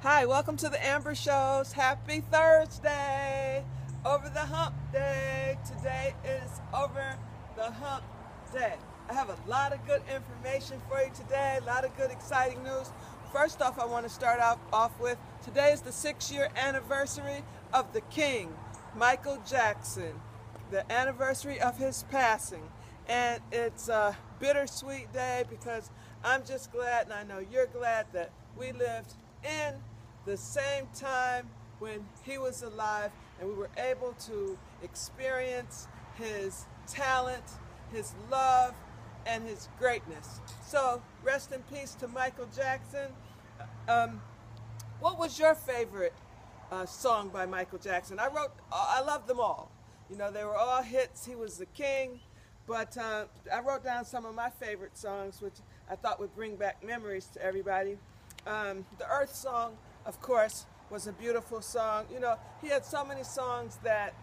Hi, welcome to the Amber Shows. Happy Thursday! Over the hump day. Today is over the hump day. I have a lot of good information for you today, a lot of good exciting news. First off, I want to start off with, today is the 6-year anniversary of the King, Michael Jackson, the anniversary of his passing. And it's a bittersweet day because I'm just glad, and I know you're glad, that we lived in the same time when he was alive and we were able to experience his talent, his love, and his greatness. So rest in peace to Michael Jackson. What was your favorite song by Michael Jackson? I love them all. You know, they were all hits. He was the king. But I wrote down some of my favorite songs, which I thought would bring back memories to everybody. The Earth song, of course, was a beautiful song. You know, he had so many songs that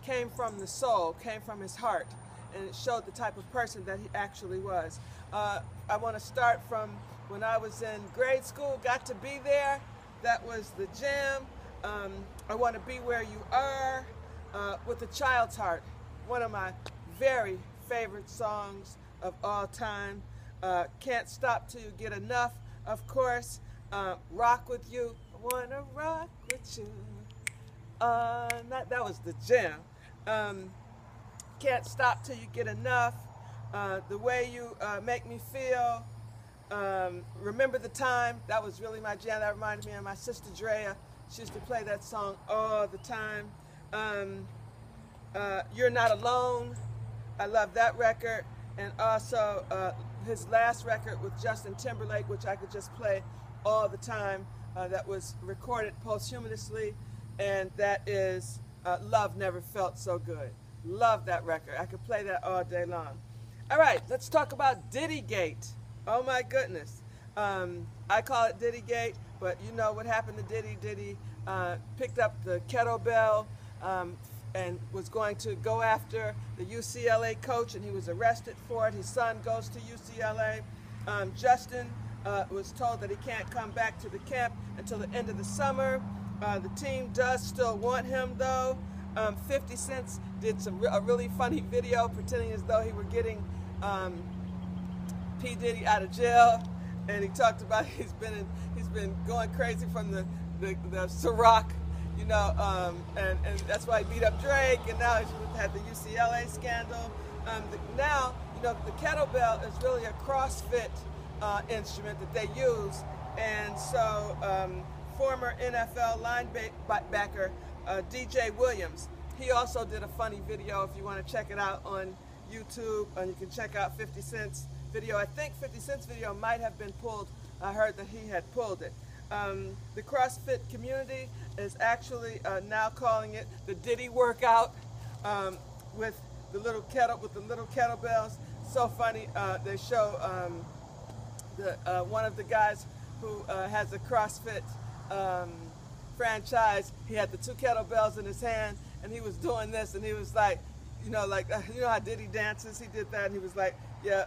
came from the soul, came from his heart, and it showed the type of person that he actually was. I want to start from when I was in grade school, Got to Be There. That was the jam. I Want to Be Where You Are, with a Child's Heart, one of my very favorite songs of all time. Can't Stop Till You Get Enough, of course. Rock With You, I Wanna Rock With You. That was the jam. Can't Stop Till You Get Enough. The Way You Make Me Feel. Remember the Time, that was really my jam. That reminded me of my sister Drea. She used to play that song all the time. You're Not Alone, I love that record. And also his last record with Justin Timberlake, which I could just play all the time, that was recorded posthumously, and that is Love Never Felt So Good. Love that record. I could play that all day long. All right, let's talk about Diddygate. Oh my goodness. I call it Diddygate, but you know what happened to Diddy. Diddy picked up the Kettlebell and was going to go after the UCLA coach, and he was arrested for it. His son goes to UCLA. Justin was told that he can't come back to the camp until the end of the summer. The team does still want him, though. 50 Cent did a really funny video pretending as though he were getting P. Diddy out of jail, and he talked about he's been going crazy from the Ciroc, you know, and that's why he beat up Drake, and now he's had the UCLA scandal. Now, you know, the kettlebell is really a CrossFit instrument that they use, and so former NFL linebacker DJ Williams, he also did a funny video. If you want to check it out on YouTube, and you can check out 50 Cent's video. I think 50 Cent's video might have been pulled. I heard that he had pulled it. The CrossFit community is actually now calling it the Diddy workout, with the little kettlebells. So funny. They show one of the guys who has a CrossFit franchise. He had the 2 kettlebells in his hand, and he was doing this, and he was like, you know how Diddy dances. He did that, and he was like, yeah,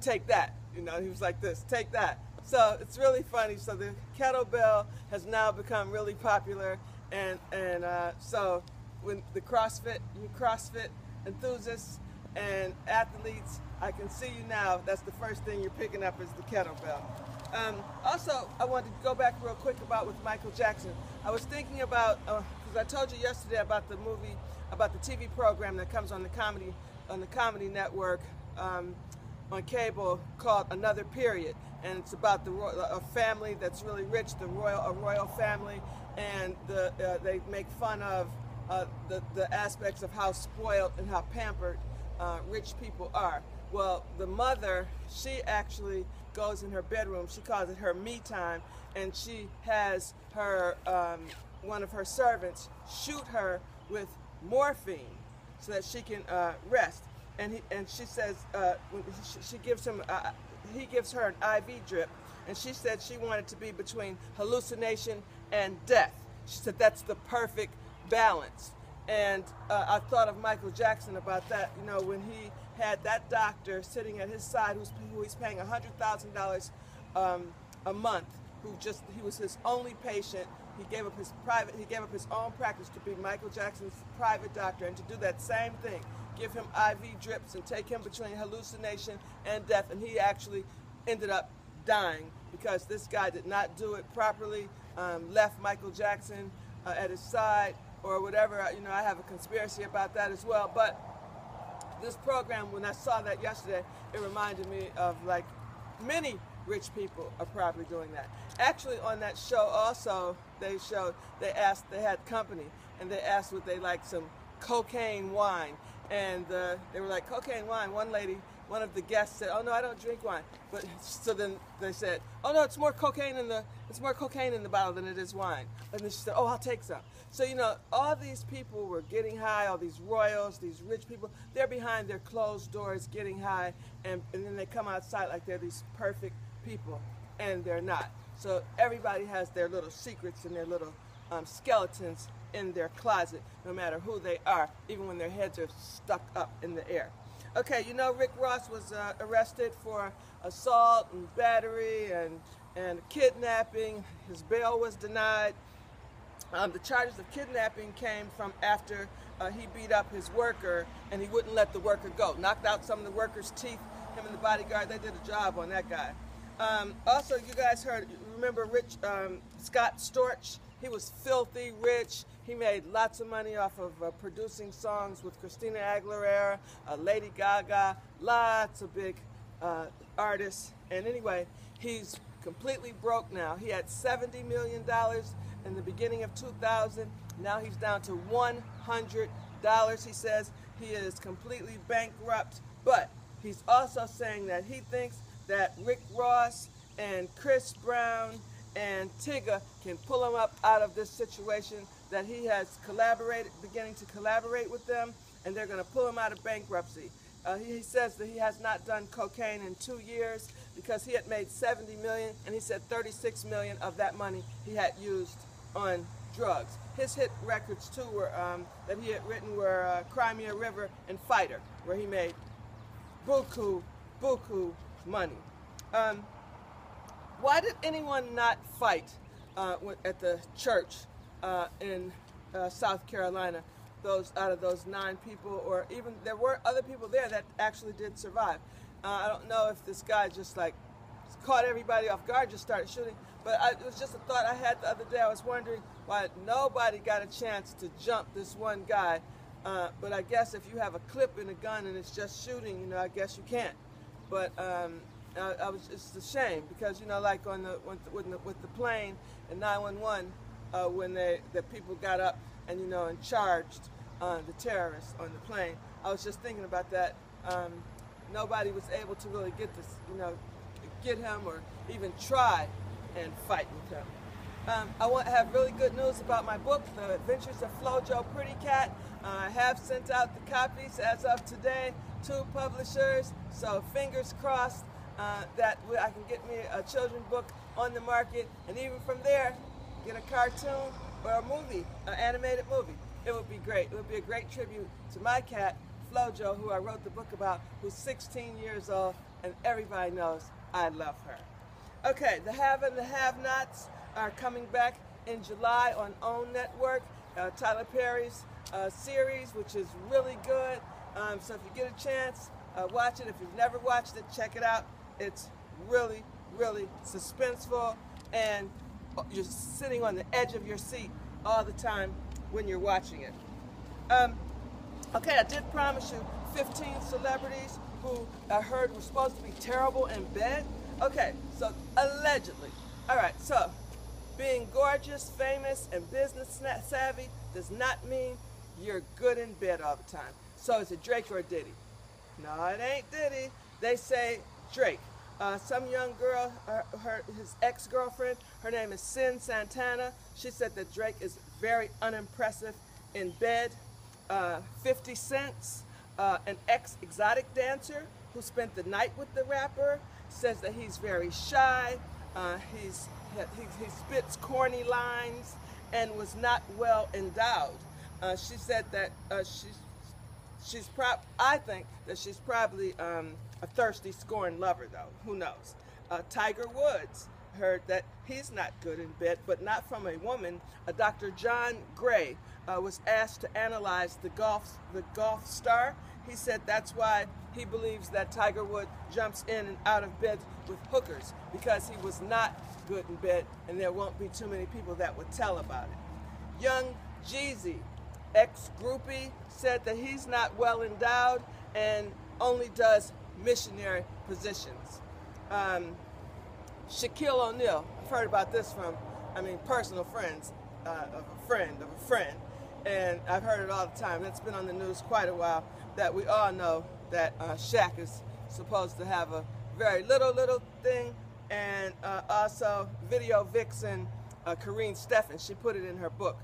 take that. You know, he was like this, take that. So it's really funny. So the kettlebell has now become really popular, and so when the CrossFit enthusiasts and athletes, I can see you now. That's the first thing you're picking up is the kettlebell. Also, I wanted to go back real quick about with Michael Jackson. I was thinking about, because I told you yesterday about the movie, about the TV program that comes on the Comedy Network on cable called Another Period, and it's about a family that's really rich, a royal family, and they make fun of the aspects of how spoiled and how pampered rich people are. Well, the mother, she actually goes in her bedroom. She calls it her me time, and she has her one of her servants shoot her with morphine so that she can rest. And she says she gives him he gives her an IV drip, and she said she wanted to be between hallucination and death. She said that's the perfect balance. And I thought of Michael Jackson about that. You know, when he had that doctor sitting at his side who he's paying $100,000 a month, he was his only patient. He gave up his own practice to be Michael Jackson's private doctor, and to do that same thing, give him IV drips and take him between hallucination and death. And he actually ended up dying because this guy did not do it properly, left Michael Jackson at his side or whatever. You know, I have a conspiracy about that as well. But this program, when I saw that yesterday, it reminded me of like many rich people are probably doing that. Actually, on that show also, they had company, and they asked would they like some cocaine wine, and they were like, cocaine wine. One of the guests said, oh no, I don't drink wine. But so then they said, oh no, it's more cocaine in the bottle than it is wine. And then she said, oh, I'll take some. So, you know, all these people were getting high, all these royals, these rich people, they're behind their closed doors getting high, and then they come outside like they're these perfect people, and they're not. So everybody has their little secrets and their little skeletons in their closet, no matter who they are, even when their heads are stuck up in the air. Okay, you know, Rick Ross was arrested for assault and battery and kidnapping. His bail was denied. The charges of kidnapping came from after he beat up his worker, and he wouldn't let the worker go. Knocked out some of the worker's teeth. Him and the bodyguard, they did a job on that guy. Also, you guys remember Scott Storch? He was filthy rich. He made lots of money off of producing songs with Christina Aguilera, Lady Gaga, lots of big artists. And anyway, he's completely broke now. He had $70 million in the beginning of 2000. Now he's down to $100. He says he is completely bankrupt, but he's also saying that he thinks that Rick Ross and Chris Brown and Tigger can pull him up out of this situation, that he has beginning to collaborate with them, and they're going to pull him out of bankruptcy. He says that he has not done cocaine in 2 years because he had made $70 million, and he said $36 million of that money he had used on drugs. His hit records too were that he had written were Crimea River and Fighter, where he made buku money. Why did anyone not fight at the church in South Carolina? Out of those 9 people, or even there were other people there that actually did survive. I don't know if this guy just like caught everybody off guard, just started shooting, but it was just a thought I had the other day. I was wondering why nobody got a chance to jump this one guy. But I guess if you have a clip in a gun and it's just shooting, you know, I guess you can't. But it's a shame because, you know, like with the plane in 911, when the people got up and, you know, and charged the terrorists on the plane. I was just thinking about that. Nobody was able to really get him or even try and fight with him. I have really good news about my book, The Adventures of Flojo Pretty Cat. I have sent out the copies as of today to publishers, so fingers crossed that I can get me a children's book on the market, and even from there, get a cartoon or a movie, an animated movie. It would be great. It would be a great tribute to my cat, Flojo, who I wrote the book about, who's 16 years old, and everybody knows I love her. Okay, the have and the have-nots are coming back in July on OWN Network, Tyler Perry's series, which is really good. So if you get a chance, watch it. If you've never watched it, check it out. It's really, really suspenseful, and you're sitting on the edge of your seat all the time when you're watching it. Okay, I did promise you 15 celebrities who I heard were supposed to be terrible in bed. Okay, so allegedly. All right, so being gorgeous, famous, and business savvy does not mean you're good in bed all the time. So is it Drake or Diddy? No, it ain't Diddy. They say Drake. Some young girl, his ex-girlfriend, her name is Sin Santana. She said that Drake is very unimpressive in bed. 50 Cent, an ex-exotic dancer who spent the night with the rapper, says that he's very shy. He spits corny lines and was not well endowed. She said that I think that she's probably a thirsty, scorned lover, though. Who knows? Tiger Woods heard that he's not good in bed, but not from a woman. Dr. John Gray was asked to analyze the golf star. He said that's why he believes that Tiger Woods jumps in and out of bed with hookers, because he was not good in bed, and there won't be too many people that would tell about it. Young Jeezy, ex-groupie, said that he's not well endowed and only does missionary positions. Shaquille O'Neal, I've heard about this from, personal friends of a friend of a friend, and I've heard it all the time. It's been on the news quite a while, that we all know that Shaq is supposed to have a very little thing, and also video vixen Karine Steffen, she put it in her book.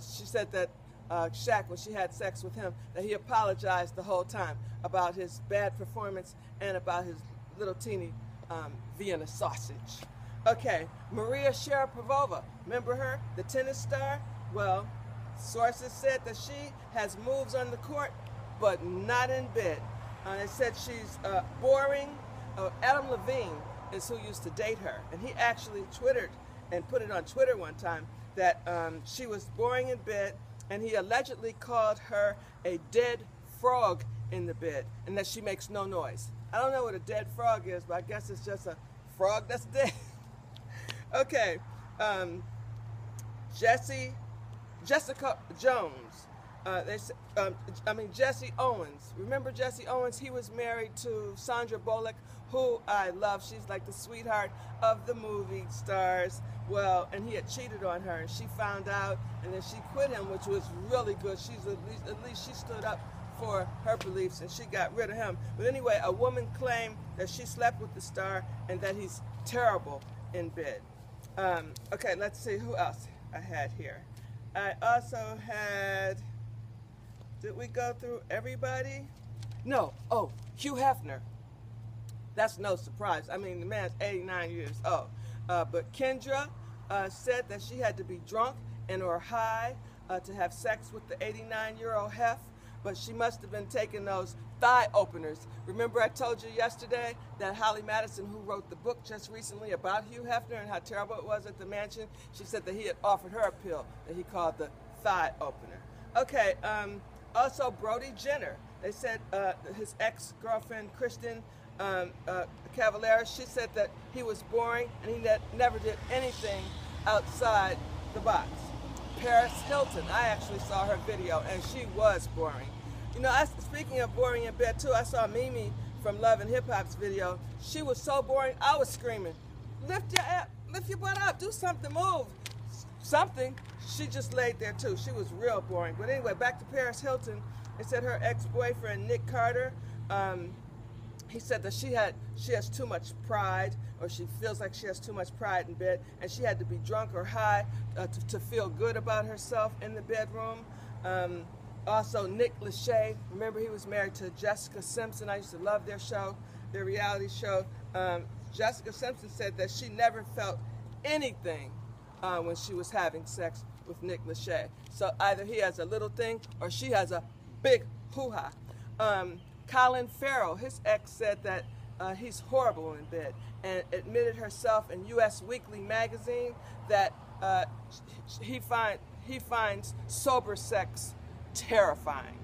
She said that Shaq, when she had sex with him, that he apologized the whole time about his bad performance and about his little teeny Vienna sausage. Okay, Maria Sharapova, remember her, the tennis star? Well, sources said that she has moves on the court, but not in bed. They said she's boring. Adam Levine is who used to date her, and he actually twittered and put it on Twitter one time that she was boring in bed, and he allegedly called her a dead frog in the bed, and that she makes no noise. I don't know what a dead frog is, but I guess it's just a frog that's dead. Okay, Jessica Jones. Jesse Owens. Remember Jesse Owens? He was married to Sandra Bullock, who I love. She's like the sweetheart of the movie stars. Well, and he had cheated on her, and she found out, and then she quit him, which was really good. At least she stood up for her beliefs, and she got rid of him. But anyway, a woman claimed that she slept with the star and that he's terrible in bed. Okay, let's see who else I had here. I also had, did we go through everybody? No. Oh, Hugh Hefner. That's no surprise. The man's 89 years old. But Kendra said that she had to be drunk and or high to have sex with the 89-year-old Hef, but she must have been taking those thigh openers. Remember I told you yesterday that Holly Madison, who wrote the book just recently about Hugh Hefner and how terrible it was at the mansion, she said that he had offered her a pill that he called the thigh opener. Okay, also Brody Jenner. They said his ex-girlfriend, Kristen Cavallari, she said that he was boring and he never did anything outside the box. Paris Hilton, I actually saw her video and she was boring. Speaking of boring in bed too, I saw Mimi from Love and Hip Hop's video. She was so boring, I was screaming, lift your butt up, do something, move. Something. She just laid there too. She was real boring. But anyway, back to Paris Hilton. They said her ex-boyfriend, Nick Carter, he said that she has too much pride, or she feels like she has too much pride in bed, and she had to be drunk or high to feel good about herself in the bedroom. Also, Nick Lachey, remember he was married to Jessica Simpson. I used to love their show, their reality show. Jessica Simpson said that she never felt anything when she was having sex with Nick Lachey. So either he has a little thing or she has a big hoo-ha. Colin Farrell, his ex, said that he's horrible in bed and admitted herself in U.S. Weekly magazine that he finds sober sex terrifying.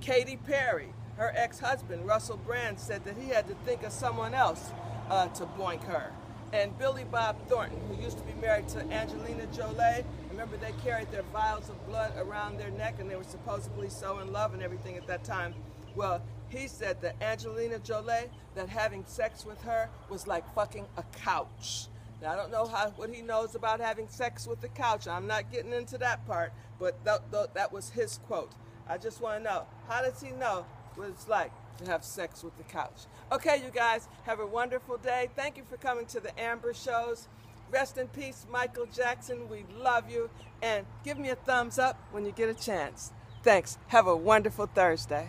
Katy Perry, her ex-husband, Russell Brand, said that he had to think of someone else to boink her. And Billy Bob Thornton, who used to be married to Angelina Jolie, remember they carried their vials of blood around their neck and they were supposedly so in love and everything at that time. Well, he said that Angelina Jolie, that having sex with her was like fucking a couch. Now, I don't know what he knows about having sex with the couch. I'm not getting into that part, but that was his quote. I just want to know, how does he know what it's like to have sex with the couch? Okay, you guys, have a wonderful day. Thank you for coming to the Amber Shows. Rest in peace, Michael Jackson. We love you. And give me a thumbs up when you get a chance. Thanks. Have a wonderful Thursday.